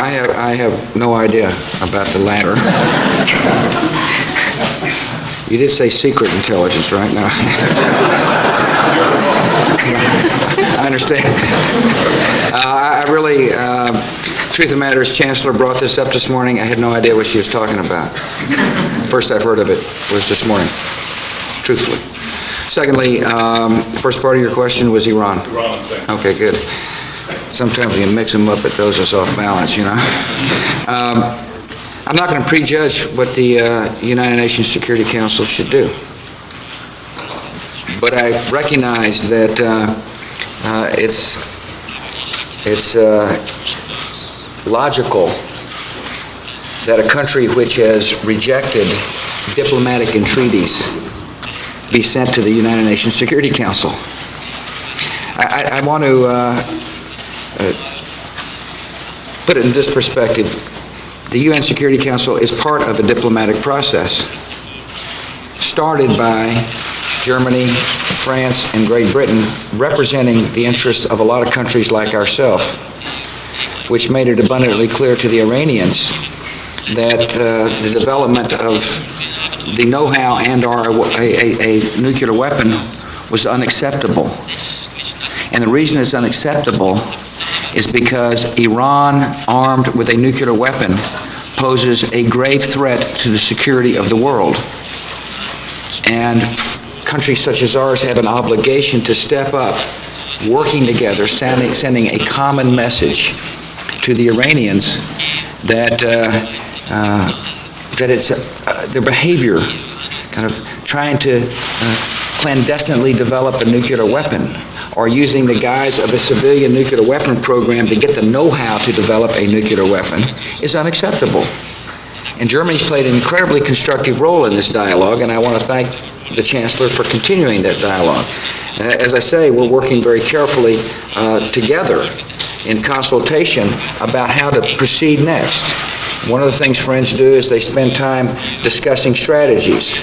I have no idea about the latter. You did say secret intelligence, right? Now, I understand. I really, truth of the matter is, Chancellor brought this up this morning. I had no idea what she was talking about. First I've heard of it was this morning, truthfully. Secondly, the first part of your question was Iran. Iran, same. Okay, good. Sometimes when you mix them up, it throws us off balance, you know. I'm not going to prejudge what the United Nations Security Council should do. But I recognize that it's logical that a country which has rejected diplomatic entreaties be sent to the United Nations Security Council. I want to put it in this perspective. The UN Security Council is part of a diplomatic process started by Germany, France, and Great Britain, representing the interests of a lot of countries like ourselves, which made it abundantly clear to the Iranians that the development of the know-how and/or a nuclear weapon was unacceptable. And the reason it's unacceptable is because Iran, armed with a nuclear weapon, poses a grave threat to the security of the world. And countries such as ours have an obligation to step up, working together, sending a common message to the Iranians that it's their behavior, kind of trying to clandestinely develop a nuclear weapon, or using the guise of a civilian nuclear weapon program to get the know-how to develop a nuclear weapon, is unacceptable. And Germany's played an incredibly constructive role in this dialogue, and I want to thank the Chancellor for continuing that dialogue. As I say, we're working very carefully together in consultation about how to proceed next. One of the things friends do is they spend time discussing strategies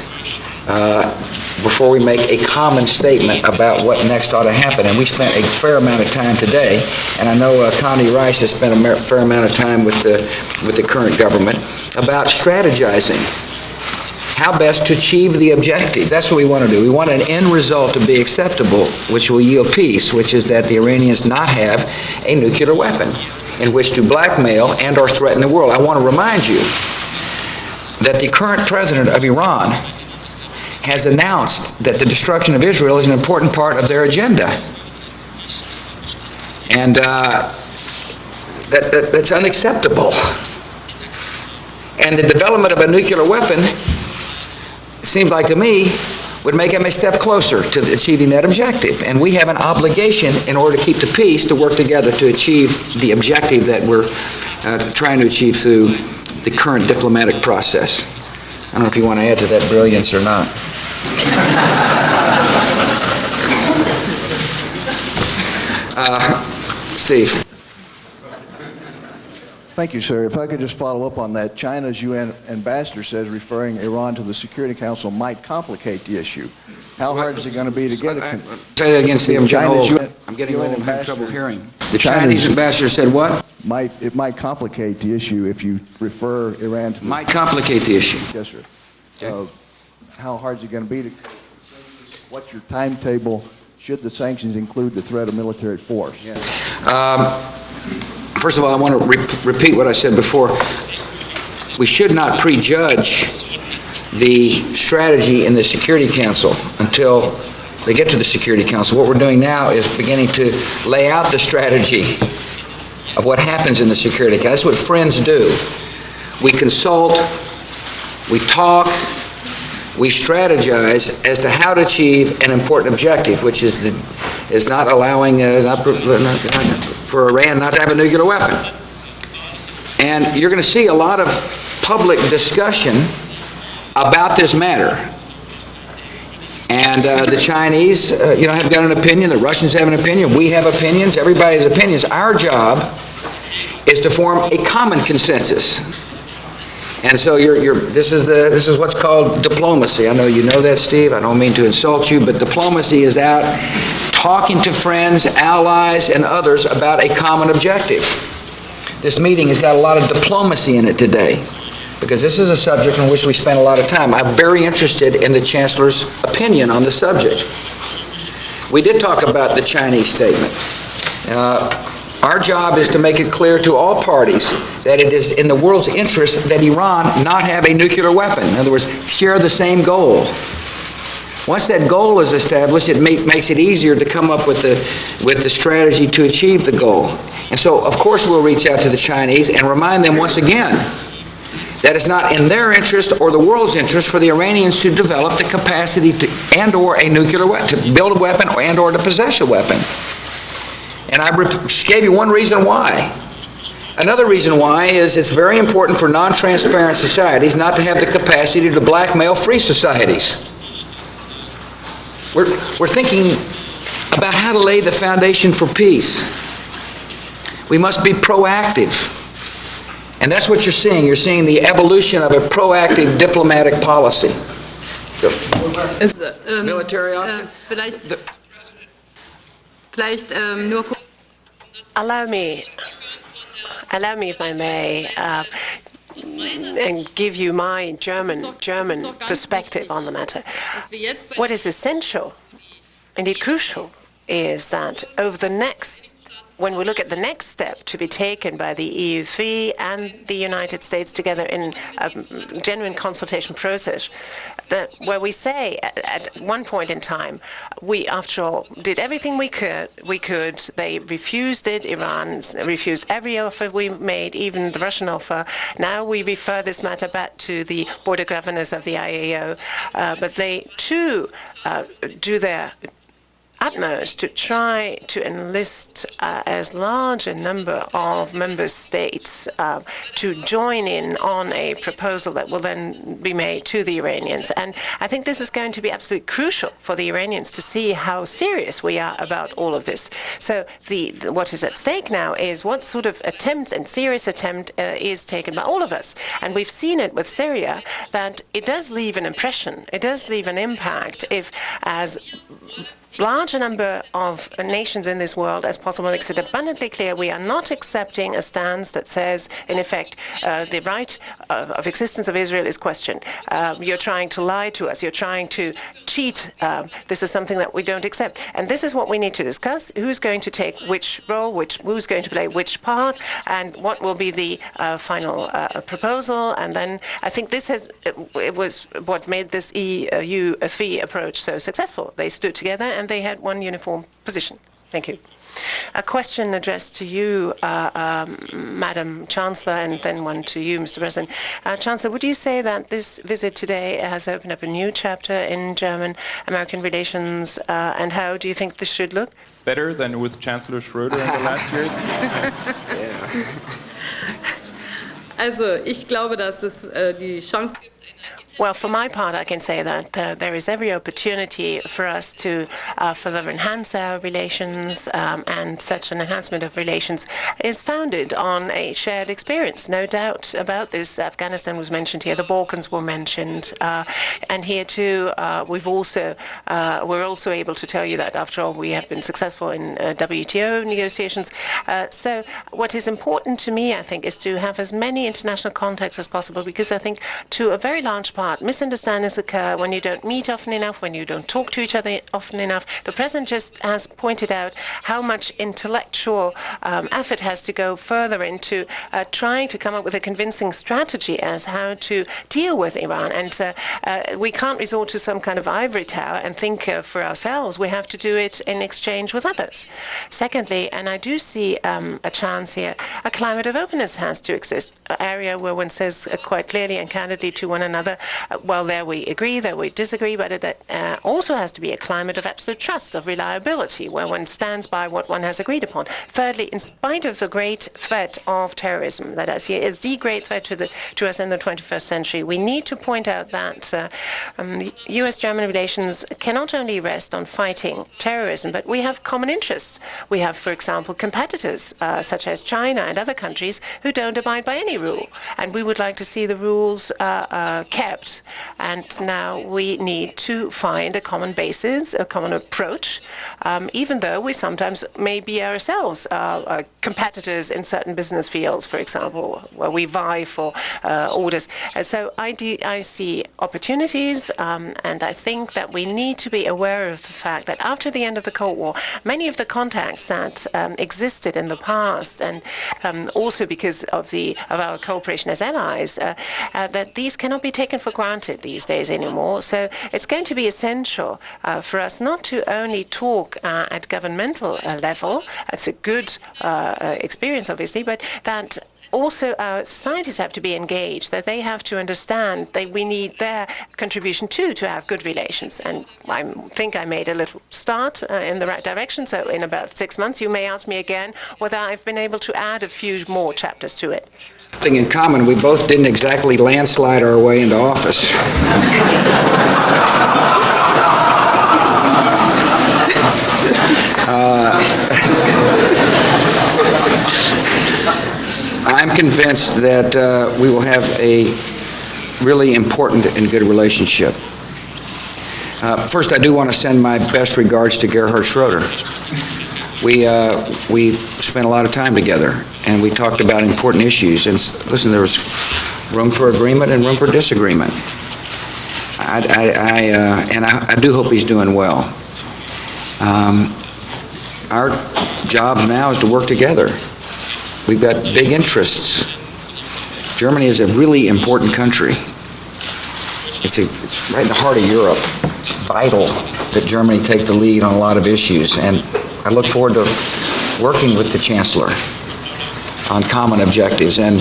before we make a common statement about what next ought to happen. And we spent a fair amount of time today, and I know Connie Rice has spent a fair amount of time with the current government about strategizing how best to achieve the objective. That's what we want to do. We want an end result to be acceptable, which will yield peace, which is that the Iranians not have a nuclear weapon in which to blackmail and or threaten the world. I want to remind you that the current president of Iran has announced that the destruction of Israel is an important part of their agenda. And that's unacceptable. And the development of a nuclear weapon, it seems like to me, would make them a step closer to achieving that objective. And we have an obligation, in order to keep the peace, to work together to achieve the objective that we're trying to achieve through the current diplomatic process. I don't know if you want to add to that brilliance or not. Steve. Thank you, sir. If I could just follow up on that. China's UN ambassador says referring Iran to the Security Council might complicate the issue. How hard is it going to be to get it? Say that again, Steve. I'm getting a little trouble hearing. The Chinese ambassador said what? It might complicate the issue if you refer Iran to the... Might complicate the issue. Yes, sir. Okay. How hard is it going to be to... What's your timetable should the sanctions include the threat of military force? Yeah. First of all, I want to repeat what I said before. We should not prejudge the strategy in the Security Council until they get to the Security Council. What we're doing now is beginning to lay out the strategy of what happens in the Security Council. That's what friends do. We consult, we talk, we strategize as to how to achieve an important objective, which is not allowing for Iran not to have a nuclear weapon. And you're going to see a lot of public discussion about this matter. And the Chinese, have got an opinion. The Russians have an opinion. We have opinions. Everybody has opinions. Our job is to form a common consensus. And so this is what's called diplomacy. I know you know that, Steve. I don't mean to insult you, but diplomacy is out talking to friends, allies, and others about a common objective. this meeting has got a lot of diplomacy in it today, because this is a subject on which we spend a lot of time. I'm very interested in the Chancellor's opinion on the subject. We did talk about the Chinese statement. Our job is to make it clear to all parties that it is in the world's interest that Iran not have a nuclear weapon. In other words, share the same goal. Once that goal is established, it makes it easier to come up with the strategy to achieve the goal. And so, of course, we'll reach out to the Chinese and remind them once again that it's not in their interest or the world's interest for the Iranians to develop the capacity to and/or a nuclear weapon, to build a weapon and/or to possess a weapon. And I gave you one reason why. Another reason why is it's very important for non-transparent societies not to have the capacity to blackmail free societies. We're thinking about how to lay the foundation for peace. We must be proactive. And that's what you're seeing. You're seeing the evolution of a proactive diplomatic policy. Military option? Allow me, if I may, and give you my German perspective on the matter. What is essential, indeed crucial, is that when we look at the next step to be taken by the EU3 and the United States together in a genuine consultation process, where we say at one point in time, we, after all, did everything we could. They refused it. Iran refused every offer we made, even the Russian offer. Now we refer this matter back to the Board of Governors of the IAO. But they, too, do their utmost to try to enlist as large a number of member states to join in on a proposal that will then be made to the Iranians. And I think this is going to be absolutely crucial for the Iranians to see how serious we are about all of this. So what is at stake now is what sort of attempt and serious attempt is taken by all of us. And we've seen it with Syria, that it does leave an impression, it does leave an impact if, as large a number of nations in this world as possible makes it abundantly clear we are not accepting a stance that says, in effect, the right of existence of Israel is questioned. You're trying to lie to us. You're trying to cheat. This is something that we don't accept. And this is what we need to discuss. Who's going to take which role, who's going to play which part, and what will be the final proposal. And then I think this it was what made this EU3 approach so successful. They stood together and they had one uniform position. Thank you. A question addressed to you, Madam Chancellor, and then one to you, Mr. President. Chancellor, would you say that this visit today has opened up a new chapter in German-American relations, and how do you think this should look? Better than with Chancellor Schröder in the last years? Also, ich glaube, dass es die Chance gibt. Well, for my part, I can say that there is every opportunity for us to further enhance our relations, and such an enhancement of relations is founded on a shared experience. No doubt about this. Afghanistan was mentioned here. The Balkans were mentioned. And here, too, we're also able to tell you that, after all, we have been successful in WTO negotiations. So what is important to me, I think, is to have as many international contacts as possible, because I think, to a very large part, misunderstandings occur when you don't meet often enough, when you don't talk to each other often enough. The President just has pointed out how much intellectual effort has to go further into trying to come up with a convincing strategy as how to deal with Iran. And we can't resort to some kind of ivory tower and think for ourselves. We have to do it in exchange with others. Secondly, and I do see a chance here, a climate of openness has to exist, an area where one says quite clearly and candidly to one another, well, there we agree, there we disagree, but that also has to be a climate of absolute trust, of reliability, where one stands by what one has agreed upon. Thirdly, in spite of the great threat of terrorism that is the great threat to us in the 21st century, we need to point out that U.S.-German relations cannot only rest on fighting terrorism, but we have common interests. We have, for example, competitors such as China and other countries who don't abide by any rule, and we would like to see the rules kept. developed, and now we need to find a common basis, a common approach, even though we sometimes may be ourselves competitors in certain business fields, for example, where we vie for orders. So I see opportunities, and I think that we need to be aware of the fact that after the end of the Cold War, many of the contacts that existed in the past, and also because of our cooperation as allies, that these cannot be taken for granted these days anymore. So it's going to be essential for us not to only talk at governmental level. It's a good experience, obviously, but that also our societies have to be engaged, that they have to understand that we need their contribution too to have good relations. And I think I made a little start in the right direction, so in about 6 months you may ask me again whether I've been able to add a few more chapters to it. Thing in common, we both didn't exactly landslide our way into office. I'm convinced that we will have a really important and good relationship. First, I do want to send my best regards to Gerhard Schroeder. We spent a lot of time together, and we talked about important issues. And listen, there was room for agreement and room for disagreement. I do hope he's doing well. Our job now is to work together. We've got big interests. Germany is a really important country. It's right in the heart of Europe. It's vital that Germany take the lead on a lot of issues, and I look forward to working with the Chancellor on common objectives. And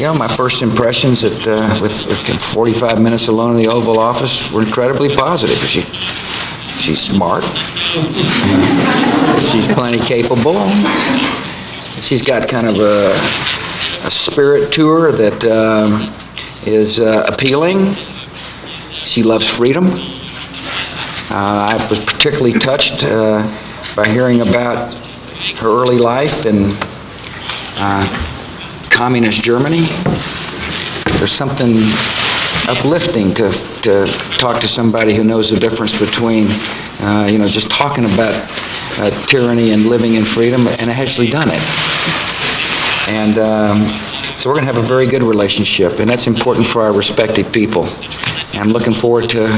you know, my first impressions with 45 minutes alone in the Oval Office were incredibly positive. She's smart. She's plenty capable. She's got kind of a spirit to her that is appealing. She loves freedom. I was particularly touched by hearing about her early life in communist Germany. There's something uplifting to talk to somebody who knows the difference between, just talking about tyranny and living in freedom, and actually done it. And so we're going to have a very good relationship, and that's important for our respective people. And I'm looking forward to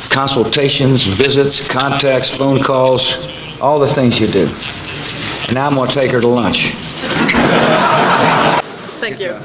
consultations, visits, contacts, phone calls, all the things you do. And now I'm going to take her to lunch. Thank you.